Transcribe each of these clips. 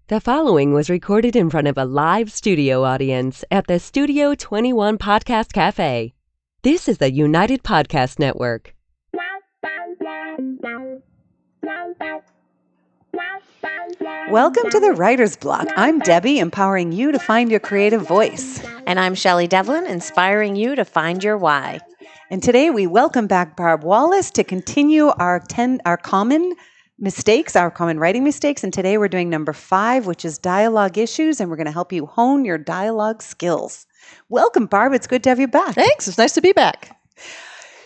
The following was recorded in front of a live studio audience at the Studio 21 Podcast Cafe. This is the United Podcast Network. Welcome to the Writer's Block. I'm Debbie, empowering you to find your creative voice. And I'm Shelley Devlin, inspiring you to find your why. And today we welcome back Barb Wallace to continue our common writing mistakes. And today we're doing number 5, which is dialogue issues, and we're going to help you hone your dialogue skills. Welcome, Barb. It's good to have you back. Thanks. It's nice to be back.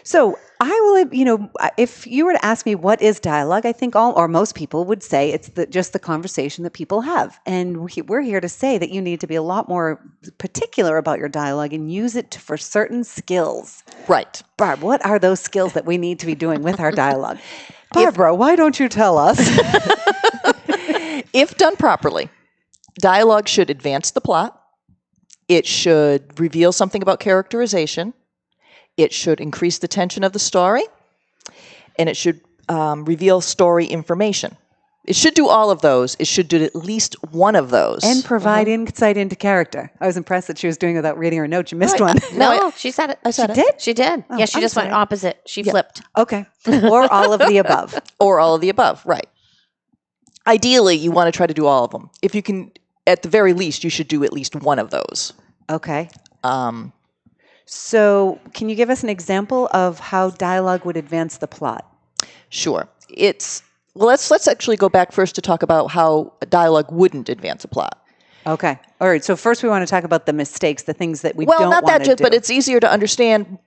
So I will, if you were to ask me what is dialogue, I think most people would say it's just the conversation that people have. And we're here to say that you need to be a lot more particular about your dialogue and use it for certain skills. Right. Barb, what are those skills that we need to be doing with our dialogue? Barbara, why don't you tell us? If done properly, dialogue should advance the plot. It should reveal something about characterization. It should increase the tension of the story. And it should reveal story information. It should do all of those. It should do at least one of those. And provide insight into character. I was impressed that she was doing it without reading her notes. You missed one. No, she said it. I said it. She did. Oh, yeah, she just went opposite. She flipped. Okay. Or all of the above. Or all of the above, right. Ideally, you want to try to do all of them. If you can, at the very least, you should do at least one of those. Okay. So can you give us an example of how dialogue would advance the plot? Sure. Let's actually go back first to talk about how dialogue wouldn't advance a plot. Okay. All right. So first we want to talk about the mistakes, the things that we don't want to do. Well, not that, but it's easier to understand.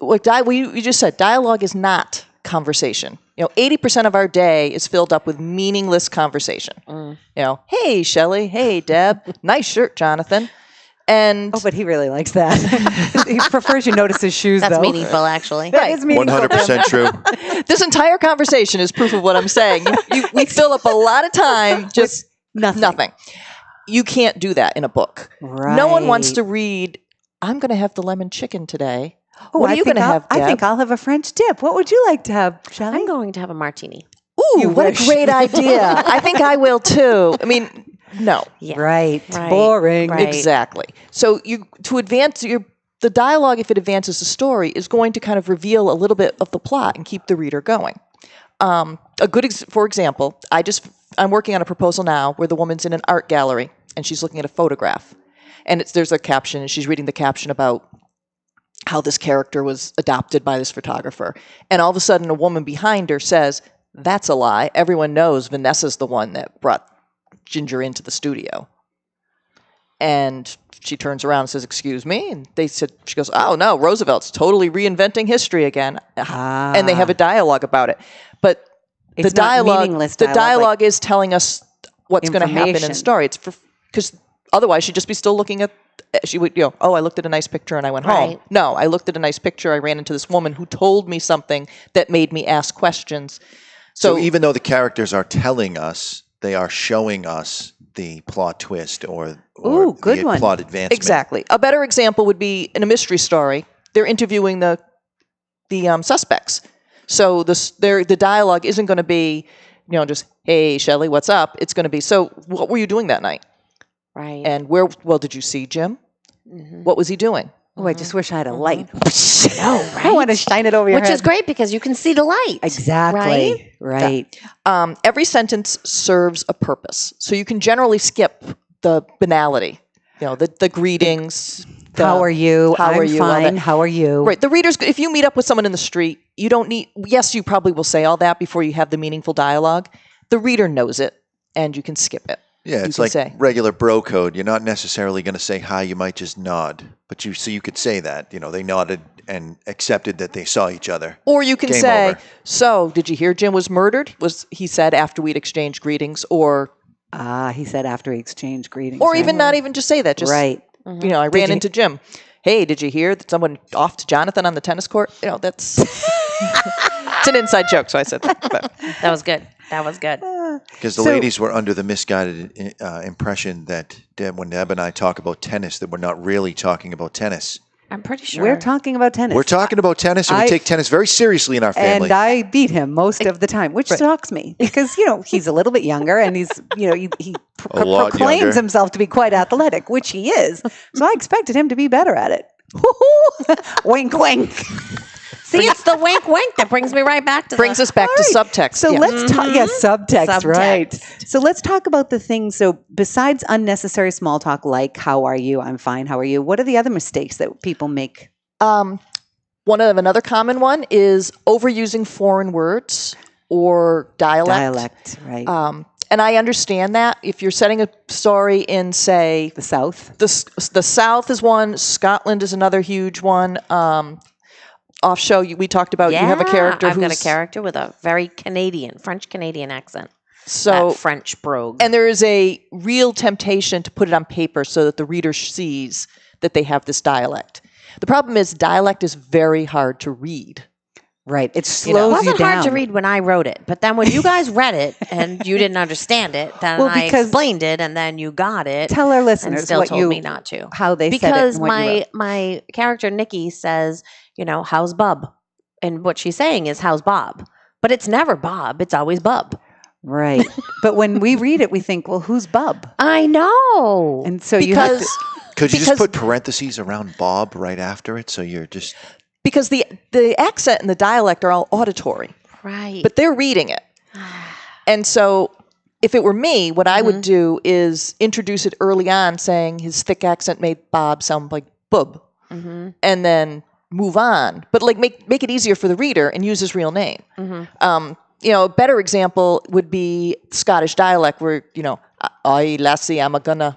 Like you just said, dialogue is not conversation. 80% of our day is filled up with meaningless conversation. Hey, Shelley. Hey, Deb. Nice shirt, Jonathan. But he really likes that. He prefers you notice his shoes, That's though. meaningful, actually. That is meaningful. 100% true. This entire conversation is proof of what I'm saying. We fill up a lot of time just nothing. You can't do that in a book. Right. No one wants to read, I'm going to have the lemon chicken today. Oh, what are you going to have, Deb? I think I'll have a French dip. What would you like to have, Shelley? I'm going to have a martini. Ooh, what a great idea. I think I will, too. I mean, no. Yeah. Right. Boring. Right. Exactly. So to advance the dialogue, if it advances the story, is going to kind of reveal a little bit of the plot and keep the reader going. For example, I'm working on a proposal now where the woman's in an art gallery and she's looking at a photograph, and there's a caption, and she's reading the caption about how this character was adopted by this photographer, and all of a sudden a woman behind her says, "That's a lie. Everyone knows Vanessa's the one that brought Ginger into the studio." And she turns around and says, "Excuse me?" And she goes, "Oh no, Roosevelt's totally reinventing history again." And they have a dialogue about it. But It's the dialogue, not meaningless the dialogue, dialogue is telling us what's going to happen in the story. It's because otherwise she'd just be still looking at. She would, I looked at a nice picture and I went home. No, I looked at a nice picture. I ran into this woman who told me something that made me ask questions. So even though the characters are telling us, they are showing us the plot twist or good the one. plot advancement. Exactly. A better example would be in a mystery story. They're interviewing the suspects. So the dialogue isn't going to be, just, "Hey, Shelley, what's up?" It's going to be, "So what were you doing that night?" Right. And did you see Jim? Mm-hmm. What was he doing? Oh, I just wish I had a light. No, right? I want to shine it over your head. Which is great because you can see the light. Exactly. Right. Every sentence serves a purpose. So you can generally skip the banality, the greetings. How are you? How I'm are you? fine. How are you? Right. The readers, if you meet up with someone in the street, you don't need, yes, you probably will say all that before you have the meaningful dialogue. The reader knows it and you can skip it. Yeah, it's like regular bro code. You're not necessarily going to say hi. You might just nod. But you could say that. They nodded and accepted that they saw each other. Or you can Game say, over. "So, did you hear Jim was murdered?" He said after we'd exchanged greetings. Or he said after he exchanged greetings. Or even not even just say that. Just, I ran into Jim. "Hey, did you hear that someone offed Jonathan on the tennis court?" That's it's an inside joke, so I said that. But. That was good. Because the ladies were under the misguided impression that when Deb and I talk about tennis, that we're not really talking about tennis. I'm pretty sure. We're talking about tennis. We're talking about tennis, and we take tennis very seriously in our family. And I beat him most of the time, which shocks me because, he's a little bit younger and he's, he A lot proclaims younger. himself to be quite athletic, which he is. So I expected him to be better at it. Wink, wink. See, it's the wink wink that brings me right back to Brings us back to subtext. So yeah. let's talk. Yes, subtext, Subtext. right. So let's talk about the things. So besides unnecessary small talk, like "How are you? I'm fine. How are you?" What are the other mistakes that people make? Another common one is overusing foreign words or dialect. Right. And I understand that if you're setting a story in, say, The South. the South is one, Scotland is another huge one. Off show, we talked about you have a character I've got a who's character with a very French Canadian accent. so That French brogue. and there is a real temptation to put it on paper so that the reader sees that they have this dialect. The problem is dialect is very hard to read. Right. It It slows you wasn't down. hard to read when I wrote it, but then when you guys read it and you didn't understand it, then Well, I because- explained it and then you got it. Tell our and listeners still what told you me not to. how they said it Because and what you wrote. my character Nikki says, how's Bub? And what she's saying is, how's Bob? But it's never Bob. It's always Bub. Right. But when we read it, we think, well, who's Bub? I know. And so you have Because to, Could you just Because- put parentheses around Bob right after it? So you're just because the accent and the dialect are all auditory, right. but they're reading it. And so if it were me, what I would do is introduce it early on, saying his thick accent made Bob sound like bub, and then move on. But like make it easier for the reader and use his real name. A better example would be Scottish dialect, where "Aye, lassie, I'm a gonna."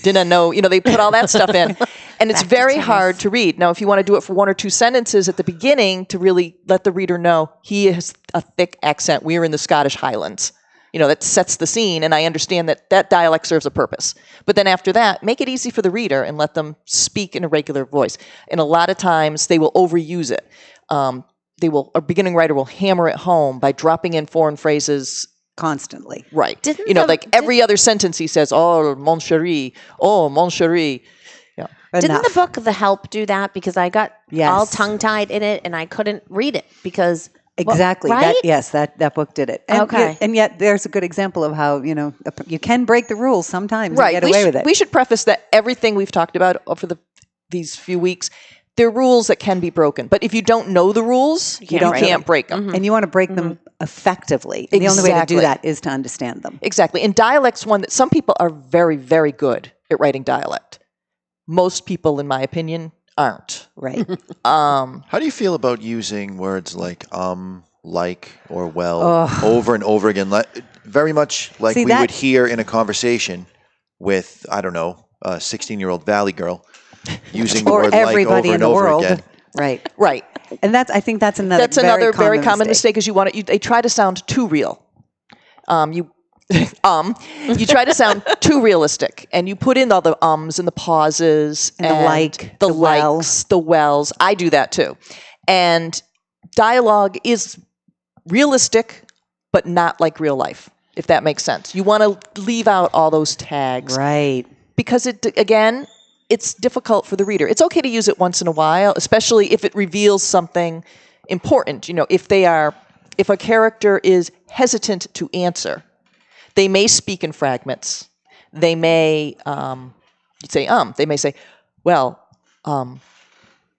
Didn't know, they put all that stuff in. And it's Back to very tennis. hard to read. Now, if you want to do it for one or two sentences at the beginning to really let the reader know he has a thick accent, we're in the Scottish Highlands. That sets the scene, and I understand that dialect serves a purpose. But then after that, make it easy for the reader and let them speak in a regular voice. And a lot of times they will overuse it. A beginning writer will hammer it home by dropping in foreign phrases. constantly. Right. Didn't like every other sentence he says, "Oh, mon chéri, oh, mon chéri." Yeah. Didn't Enough. the book The Help do that? Because I got Yes. all tongue-tied in it and I couldn't read it because... Exactly. Well, right? That book did it. And Okay. yet there's a good example of how, you can break the rules sometimes Right. and get away with it. We should preface that everything we've talked about for these few weeks, they're rules that can be broken. But if you don't know the rules, you can't break them. And you want to break them effectively. And the only way to do Exactly. that is to understand them. Exactly. And dialect's one that some people are very, very good at writing dialect. Most people, in my opinion, aren't. Right. How do you feel about using words like like or well over and over again? Very much like See, we that- would hear in a conversation with, I don't know, a 16-year-old Valley girl using the Or word like everybody over in and the over world. again. Right. Right. And I think that's another That's another very common mistake is they try to sound too real. You try to sound too realistic, and you put in all the ums and the pauses And the like, the the well. likes, the wells. I do that too. And dialogue is realistic, but not like real life, if that makes sense. You want to leave out all those tags Right. because it's difficult for the reader. It's okay to use it once in a while, especially if it reveals something important. If a character is hesitant to answer, they may speak in fragments. They may they may say, well,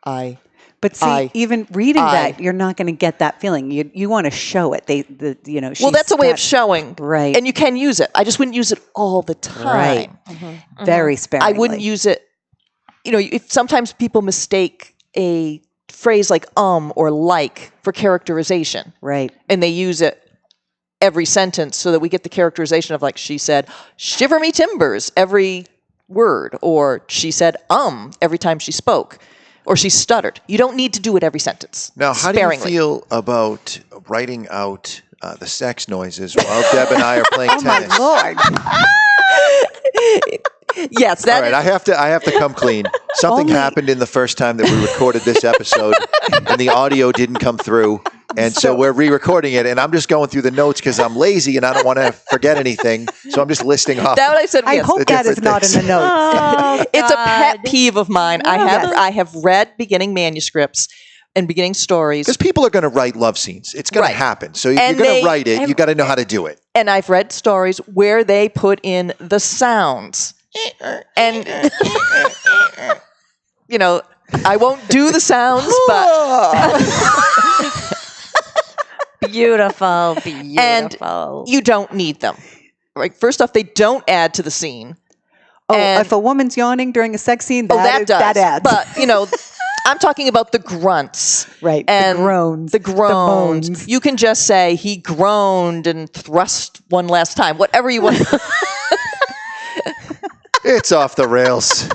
I. But see, even reading I- that, you're not going to get that feeling. You want to show it. Well, that's a way of showing. Right. And you can use it. I just wouldn't use it all the time. Right. Very sparingly. I wouldn't use it. If sometimes people mistake a phrase like or like for characterization. Right. And they use it every sentence so that we get the characterization of, like, she said, shiver me timbers every word, or she said every time she spoke, or she stuttered. You don't need to do it every sentence. Now, how sparingly. do you feel about writing out the sex noises while Deb and I are playing Oh my tennis? Lord. Yes, that All right, I have to come clean. Something happened in the first time that we recorded this episode, and the audio didn't come through. And so we're re-recording it, and I'm just going through the notes because I'm lazy and I don't want to forget anything. So I'm just listing off. that what I said. I yes. hope the that is different not in things. the notes. Oh, It's a pet God. peeve of mine. I have read beginning manuscripts, and beginning stories. Because people are going to write love scenes. It's going Right. to happen. So if And you're going they to write it, you got to know how to do it. And I've read stories where they put in the sounds. And, I won't do the sounds, but Beautiful. and you don't need them. Right? First off, they don't add to the scene. Oh, And- if a woman's yawning during a sex scene, that does. that adds. But, I'm talking about the grunts. Right, the And groans, The the groans. moans. You can just say he groaned and thrust one last time. Whatever you want. It's off the rails.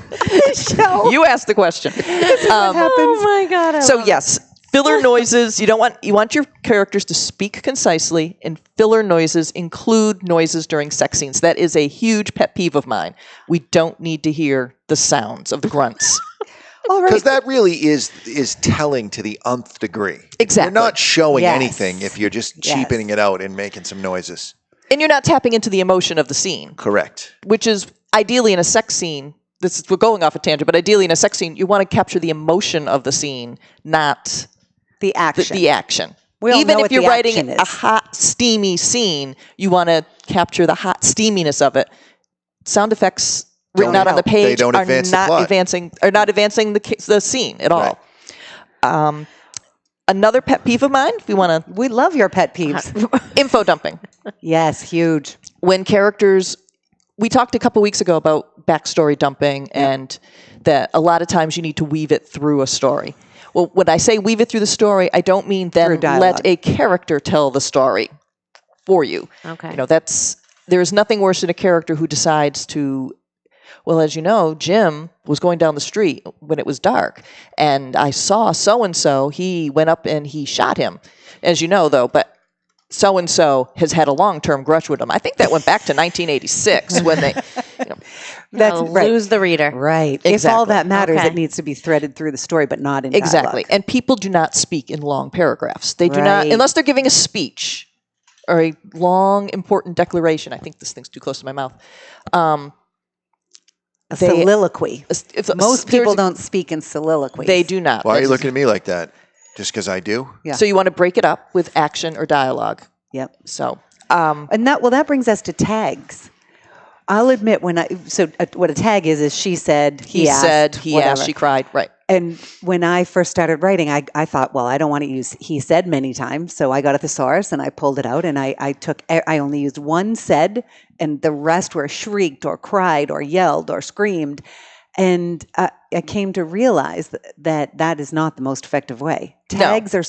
You asked the question. Oh my God. So yes, filler noises. You want your characters to speak concisely, and filler noises include noises during sex scenes. That is a huge pet peeve of mine. We don't need to hear the sounds of the grunts. All right. Because that really is telling to the nth degree. Exactly. You're not showing Yes. anything if you're just cheapening it out and making some noises. And you're not tapping into the emotion of the scene, Correct. which is ideally in a sex scene. We're going off a tangent, but ideally in a sex scene, you want to capture the emotion of the scene, not the action. the action. We all Even know if what you're the writing action a is. hot, steamy scene, you want to capture the hot steaminess of it. Sound effects written Don't out on the help. page They don't are advance the not plot. advancing the scene at all. Another pet peeve of mine, if we want We love your pet peeves. to, info dumping. Yes, huge. When characters, we talked a couple weeks ago about backstory dumping and that a lot of times you need to weave it through a story. Well, when I say weave it through the story, I don't mean then Through dialogue. let a character tell the story for you. Okay. There's nothing worse than a character who decides to, well, as you know, Jim was going down the street when it was dark, and I saw so-and-so, he went up and he shot him. As you know, though, but so-and-so has had a long-term grudge with him. I think that went back to 1986 when they, That's right. Lose the reader. Right. If all Exactly. that matters, Okay. it needs to be threaded through the story, but not in exactly. dialogue. And people do not speak in long paragraphs. They do not, Right. unless they're giving a speech or a long, important declaration. I think this thing's too close to my mouth. A soliloquy. Most people there's- don't speak in soliloquies. They do not. Why are you That's- looking at me like that? Just because I do? Yeah. So you want to break it up with action or dialogue. Yep. So, And that brings us to tags. I'll admit what a tag is she said, he asked, said, he whatever. asked, she cried. Right. And when I first started writing, I thought, well, I don't want to use he said many times. So I got a thesaurus and I pulled it out and I only used one said and the rest were shrieked or cried or yelled or screamed. And I came to realize that is not the most effective way. Tags are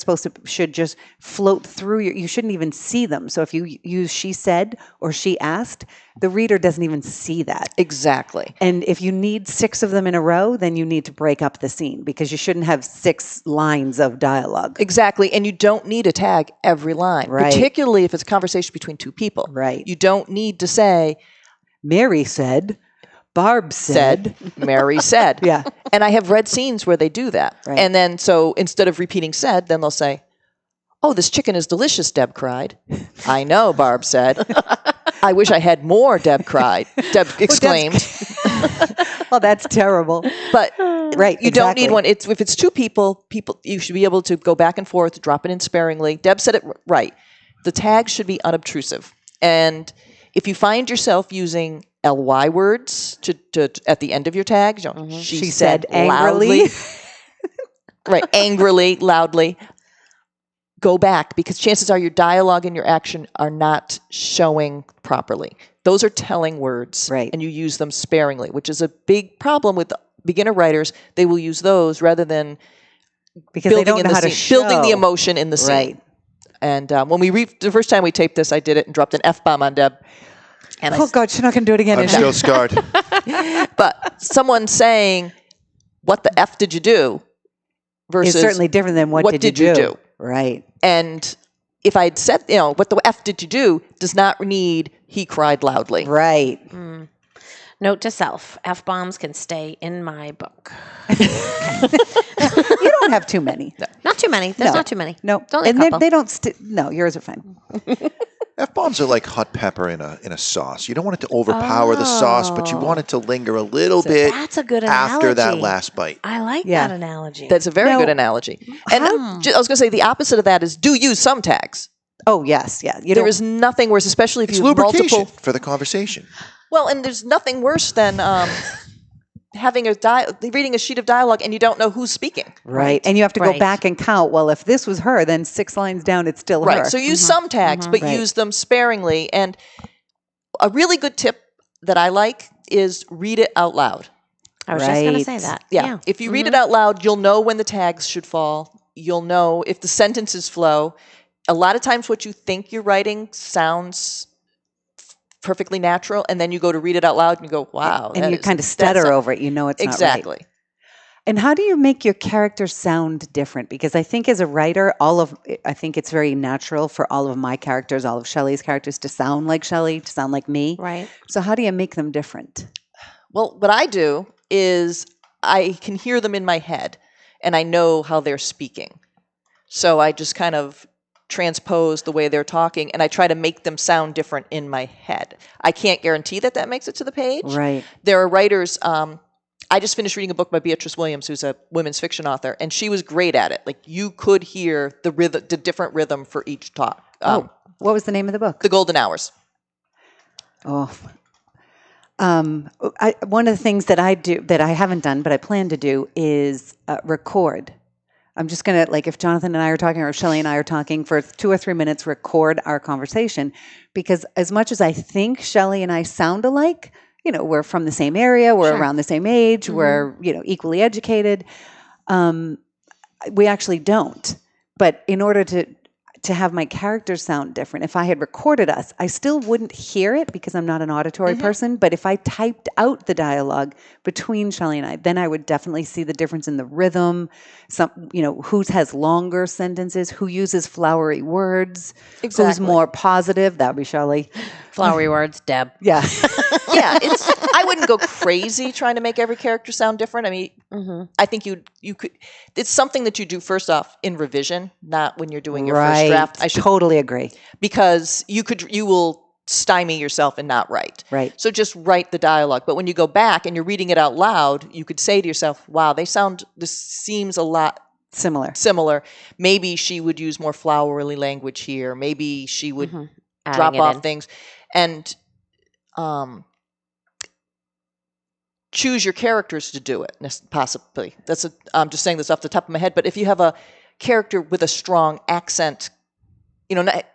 should just float through you shouldn't even see them. So if you use she said or she asked, the reader doesn't even see that. Exactly. And if you need 6 of them in a row, then you need to break up the scene because you shouldn't have 6 lines of dialogue. Exactly. And you don't need a tag every line, Right. particularly if it's a conversation between two people. Right. You don't need to say, Mary said, Barb said. Mary said. Yeah. And I have read scenes where they do that. Right. And then, so instead of repeating said, then they'll say, oh, this chicken is delicious, Deb cried. I know, Barb said. I wish I had more, Deb cried. Deb exclaimed. Well, that's terrible. But Right. you don't need exactly. one. If it's two people, you should be able to go back and forth, drop it in sparingly. Deb said it right. The tag should be unobtrusive. And if you find yourself using ly words to at the end of your tags, she said angrily. loudly, right, angrily, loudly, go back because chances are your dialogue and your action are not showing properly. Those are telling words, Right. and you use them sparingly, which is a big problem with beginner writers. They will use those rather than because they building don't in know the how to scene, building the show. emotion in the scene. Right. And when the first time we taped this, I did it and dropped an F-bomb on Deb. And Oh, God, she's not going to do it again. I'm is she? still scarred. but someone saying, "What the F did you do?" versus It's certainly different than what did you do? Right. And if I'd said, what the F did you do, does not need he cried loudly. Right. Note to self: F-bombs can stay in my book. You don't have too many. Not too many. There's No. not too many. No. Only a And they couple. don't. No, yours are fine. F-bombs are like hot pepper in a sauce. You don't want it to overpower the sauce, but you want it to linger a little bit That's a good after that analogy. last bite. I like Yeah. that analogy. That's a very Now, good analogy. And I was going to say the opposite of that is do use some tags. Oh, yes. Yeah. There is nothing worse, especially if It's you have lubrication multiple. for the conversation. Well, and there's nothing worse than having reading a sheet of dialogue and you don't know who's speaking. Right. And you have to go Right. back and count. Well, if this was her, then 6 lines down, it's still her. Right. So use some tags, but Right. use them sparingly. And a really good tip that I like is read it out loud. I was just going to Right. say that. Yeah. If you read it out loud, you'll know when the tags should fall. You'll know if the sentences flow. A lot of times what you think you're writing sounds perfectly natural, and then you go to read it out loud and you go, wow. And you kind of stutter over it. You know it's not right. Exactly. And how do you make your character sound different? Because I think as a writer, I think it's very natural for all of my characters, all of Shelley's characters to sound like Shelley, to sound like me. Right. So how do you make them different? Well, what I do is I can hear them in my head, and I know how they're speaking. So I just kind of transpose the way they're talking, and I try to make them sound different in my head. I can't guarantee that makes it to the page. Right. There are writers. I just finished reading a book by Beatrice Williams, who's a women's fiction author, and she was great at it. Like you could hear the different rhythm for each talk. What was the name of the book? The Golden Hours. Oh. One of the things that I do that I haven't done, but I plan to do is record. I'm just going to, like, if Jonathan and I are talking or Shelley and I are talking for 2 or 3 minutes, record our conversation. Because as much as I think Shelley and I sound alike, we're from the same area, we're around the same age, we're, equally educated. We actually don't. But in order to have my characters sound different, if I had recorded us, I still wouldn't hear it because I'm not an auditory person. But if I typed out the dialogue between Shelley and I, then I would definitely see the difference in the rhythm. Who has longer sentences, who uses flowery words, who's more positive. That would be Shelley. Flowery words, Deb. Yeah. Yeah, I wouldn't go crazy trying to make every character sound different. I mean, I think you could. It's something that you do first off in revision, not when you're doing your first draft. I should totally agree. Because you will stymie yourself and not write. Right. So just write the dialogue. But when you go back and you're reading it out loud, you could say to yourself, "Wow, this seems a lot similar. Maybe she would use more flowery language here. Maybe she would drop off things." And choose your characters to do it, possibly. I'm just saying this off the top of my head, but if you have a character with a strong accent, let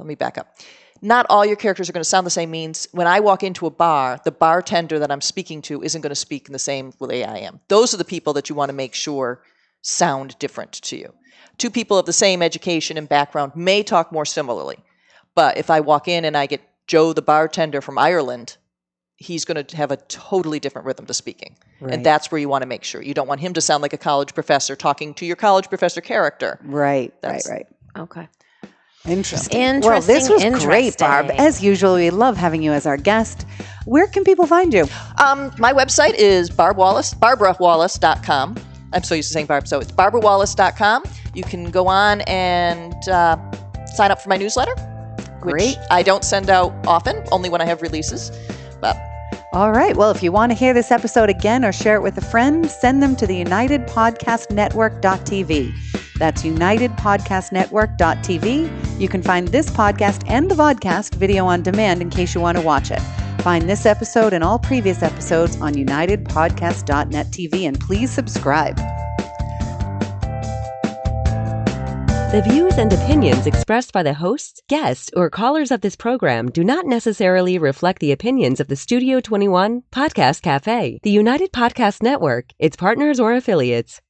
me back up. Not all your characters are going to sound the same. Means when I walk into a bar, the bartender that I'm speaking to isn't going to speak in the same way I am. Those are the people that you want to make sure sound different to you. Two people of the same education and background may talk more similarly, but if I walk in and I get Joe the bartender from Ireland, he's going to have a totally different rhythm to speaking. Right. And that's where you want to make sure. You don't want him to sound like a college professor talking to your college professor character. Right. Okay. Interesting. Well, this was great, Barb. As usual, we love having you as our guest. Where can people find you? My website is barbarawallace.com. I'm so used to saying Barb, so it's barbarawallace.com. You can go on and sign up for my newsletter. Which I don't send out often, only when I have releases. But all right. Well, if you want to hear this episode again or share it with a friend, send them to the UnitedPodcastNetwork.tv. That's UnitedPodcastNetwork.tv. You can find this podcast and the vodcast video on demand in case you want to watch it. Find this episode and all previous episodes on UnitedPodcast.net TV, and please subscribe. The views and opinions expressed by the hosts, guests, or callers of this program do not necessarily reflect the opinions of the Studio 21 Podcast Cafe, the United Podcast Network, its partners, or affiliates.